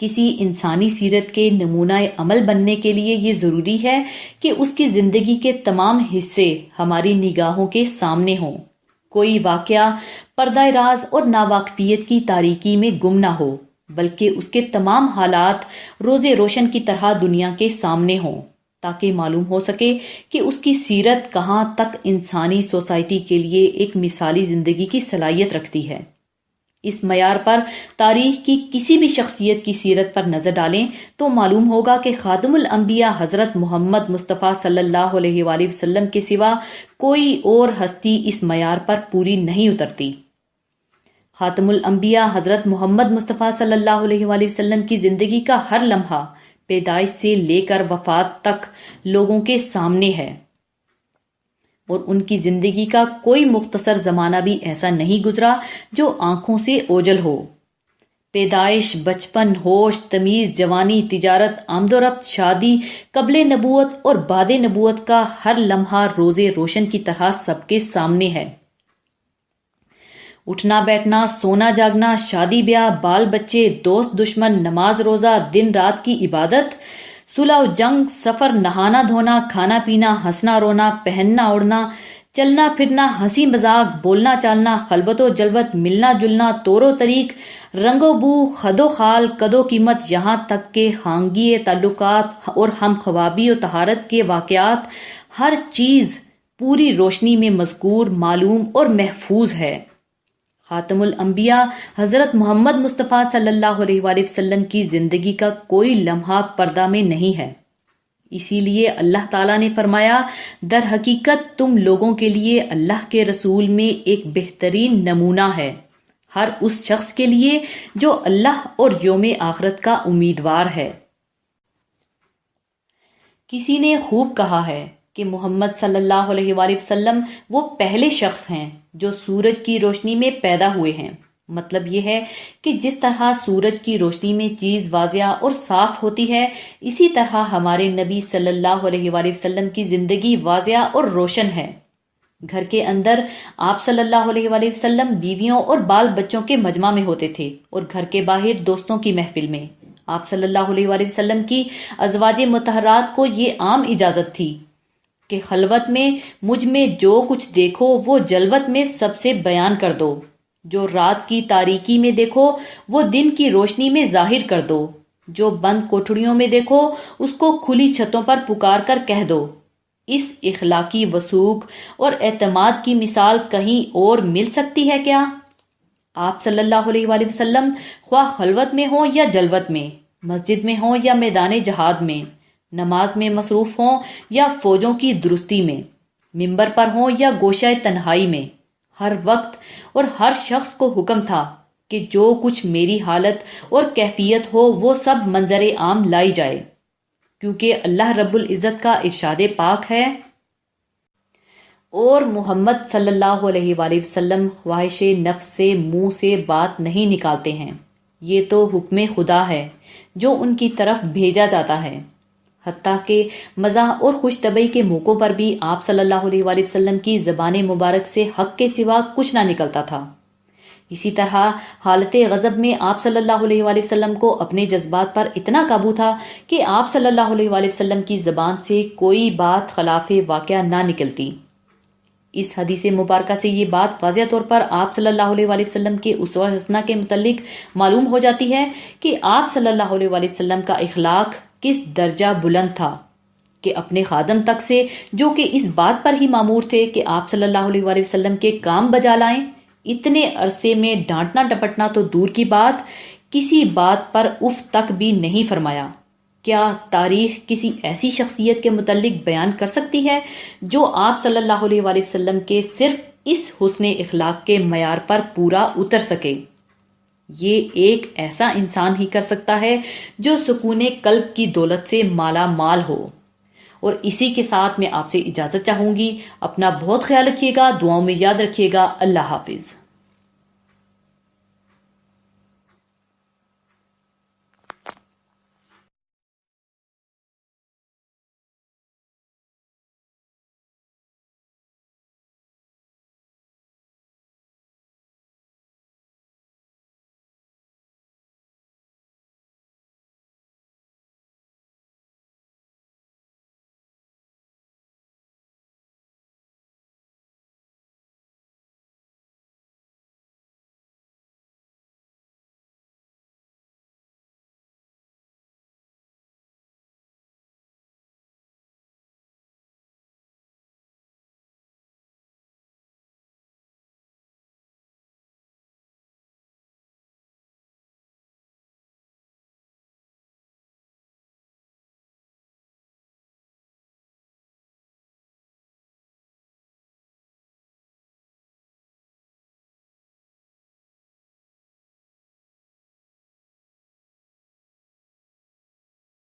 کسی انسانی سیرت کے نمونہ عمل بننے کے لیے یہ ضروری ہے کہ اس کی زندگی کے تمام حصے ہماری نگاہوں کے سامنے ہوں، کوئی واقعہ پردہ راز اور ناواقفیت کی تاریکی میں گم نہ ہو، بلکہ اس کے تمام حالات روز روشن کی طرح دنیا کے سامنے ہوں، تاکہ معلوم ہو سکے کہ اس کی سیرت کہاں تک انسانی سوسائٹی کے لیے ایک مثالی زندگی کی صلاحیت رکھتی ہے۔ اس معیار پر تاریخ کی کسی بھی شخصیت کی سیرت پر نظر ڈالیں تو معلوم ہوگا کہ خاتم الانبیاء حضرت محمد مصطفیٰ صلی اللہ علیہ وآلہ وسلم کے سوا کوئی اور ہستی اس معیار پر پوری نہیں اترتی۔ خاتم الانبیاء حضرت محمد مصطفیٰ صلی اللہ علیہ وآلہ وسلم کی زندگی کا ہر لمحہ پیدائش سے لے کر وفات تک لوگوں کے سامنے ہے، اور ان کی زندگی کا کوئی مختصر زمانہ بھی ایسا نہیں گزرا جو آنکھوں سے اوجھل ہو۔ پیدائش، بچپن، ہوش، تمیز، جوانی، تجارت، آمد و رفت، شادی، قبل نبوت اور بعد نبوت کا ہر لمحہ روز روشن کی طرح سب کے سامنے ہے۔ اٹھنا بیٹھنا، سونا جاگنا، شادی بیاہ، بال بچے، دوست دشمن، نماز روزہ، دن رات کی عبادت، صلح و جنگ، سفر، نہانا دھونا، کھانا پینا، ہنسنا رونا، پہننا اوڑھنا، چلنا پھرنا، ہنسی مذاق، بولنا چالنا، خلوت و جلوت، ملنا جلنا، طور و طریق، رنگ و بو، خد و خال، قد و قیمت، یہاں تک کہ خانگی تعلقات اور ہم خوابی و طہارت کے واقعات، ہر چیز پوری روشنی میں مذکور، معلوم اور محفوظ ہے۔ خاتم الانبیاء حضرت محمد مصطفیٰ صلی اللہ علیہ وآلہ وسلم کی زندگی کا کوئی لمحہ پردہ میں نہیں ہے۔ اسی لیے اللہ تعالیٰ نے فرمایا، در حقیقت تم لوگوں کے لیے اللہ کے رسول میں ایک بہترین نمونہ ہے، ہر اس شخص کے لیے جو اللہ اور یوم آخرت کا امیدوار ہے۔ کسی نے خوب کہا ہے کہ محمد صلی اللہ علیہ وآلہ وسلم وہ پہلے شخص ہیں جو سورج کی روشنی میں پیدا ہوئے ہیں۔ مطلب یہ ہے کہ جس طرح سورج کی روشنی میں چیز واضح اور صاف ہوتی ہے، اسی طرح ہمارے نبی صلی اللہ علیہ وآلہ وسلم کی زندگی واضح اور روشن ہے۔ گھر کے اندر آپ صلی اللہ علیہ وآلہ وسلم بیویوں اور بال بچوں کے مجمع میں ہوتے تھے، اور گھر کے باہر دوستوں کی محفل میں۔ آپ صلی اللہ علیہ وآلہ وسلم کی ازواج مطہرات کو یہ عام اجازت تھی کہ خلوت میں مجھ میں جو کچھ دیکھو وہ جلوت میں سب سے بیان کر دو، جو رات کی تاریکی میں دیکھو وہ دن کی روشنی میں ظاہر کر دو، جو بند کوٹھڑیوں میں دیکھو اس کو کھلی چھتوں پر پکار کر کہہ دو۔ اس اخلاقی وثوق اور اعتماد کی مثال کہیں اور مل سکتی ہے کیا؟ آپ صلی اللہ علیہ وآلہ وسلم خواہ خلوت میں ہوں یا جلوت میں، مسجد میں ہوں یا میدان جہاد میں، نماز میں مصروف ہوں یا فوجوں کی درستی میں، ممبر پر ہوں یا گوشہ تنہائی میں، ہر وقت اور ہر شخص کو حکم تھا کہ جو کچھ میری حالت اور کیفیت ہو وہ سب منظر عام لائی جائے، کیونکہ اللہ رب العزت کا ارشاد پاک ہے، اور محمد صلی اللہ علیہ وآلہ وسلم خواہش نفس سے منہ سے بات نہیں نکالتے ہیں، یہ تو حکم خدا ہے جو ان کی طرف بھیجا جاتا ہے۔ حتیٰ کہ مزاح اور خوش طبعی کے موقعوں پر بھی آپ صلی اللہ علیہ وآلہ وسلم کی زبان مبارک سے حق کے سوا کچھ نہ نکلتا تھا۔ اسی طرح حالت غضب میں آپ صلی اللہ علیہ وآلہ وسلم کو اپنے جذبات پر اتنا قابو تھا کہ آپ صلی اللہ علیہ وآلہ وسلم کی زبان سے کوئی بات خلاف واقعہ نہ نکلتی۔ اس حدیث مبارکہ سے یہ بات واضح طور پر آپ صلی اللہ علیہ وآلہ وسلم کے اسوہ حسنہ کے متعلق معلوم ہو جاتی ہے کہ آپ صلی اللہ علیہ وآلہ وسلم کا اخلاق کس درجہ بلند تھا کہ اپنے خادم تک سے، جو کہ اس بات پر ہی مامور تھے کہ آپ صلی اللہ علیہ وآلہ وسلم کے کام بجا لائیں، اتنے عرصے میں ڈانٹنا ڈپٹنا تو دور کی بات، کسی بات پر اف تک بھی نہیں فرمایا۔ کیا تاریخ کسی ایسی شخصیت کے متعلق بیان کر سکتی ہے جو آپ صلی اللہ علیہ وآلہ وسلم کے صرف اس حسن اخلاق کے معیار پر پورا اتر سکے؟ یہ ایک ایسا انسان ہی کر سکتا ہے جو سکون قلب کی دولت سے مالا مال ہو۔ اور اسی کے ساتھ میں آپ سے اجازت چاہوں گی۔ اپنا بہت خیال رکھیے گا، دعاؤں میں یاد رکھیے گا۔ اللہ حافظ۔